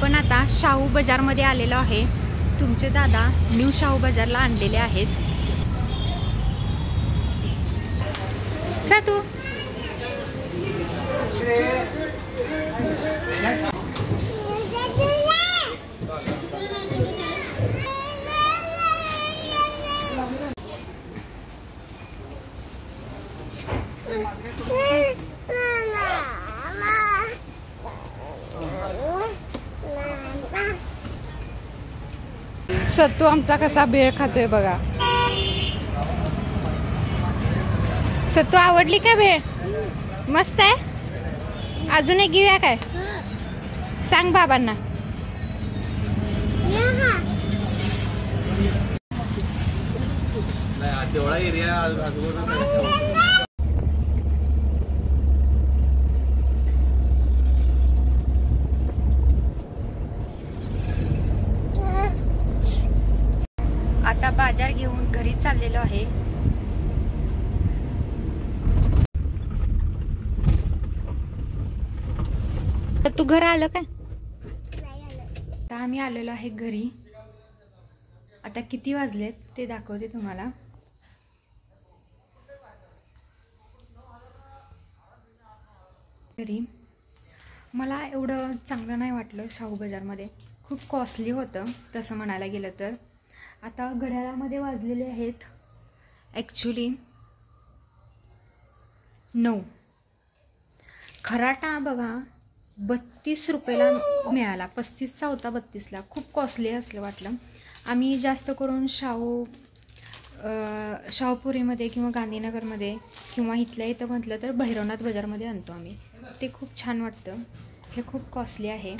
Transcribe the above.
आपण आता शाहू बाजारमध्ये आलेलो आहे। तुमचे दादा न्यू शाहू बाजारला आणलेले आहेत। सातू सत्तू आमचा कसा भेळ खातोय बघा। सत्तू आवडली का भेळ? मस्त आहे। अजून एक घेऊया काय? सांग बाबांना। आता बाजार घेऊन घरी चाललेलो आहे। तर तू घर आलं काय? आता आम्ही आलेलो आहे घरी। आता किती वाजलेत ते दाखवते तुम्हाला। घरी मला एवढं चांगलं नाही वाटलं शाहू बाजारमध्ये, खूप कॉस्टली होतं तसं म्हणायला गेलं तर। आता घड्याळामध्ये वाजलेले आहेत ॲक्च्युली 9। खराटा बघा 32 रुपयाला मिळाला, 35चा होता 32ला। खूप कॉस्टली असलं वाटलं। आम्ही जास्त करून शाहूपुरीमध्ये किंवा गांधीनगरमध्ये किंवा इथल्या इथं म्हटलं तर भैरवनाथ बाजारमध्ये आणतो आम्ही। ते खूप छान वाटतं। हे खूप कॉस्टली आहे।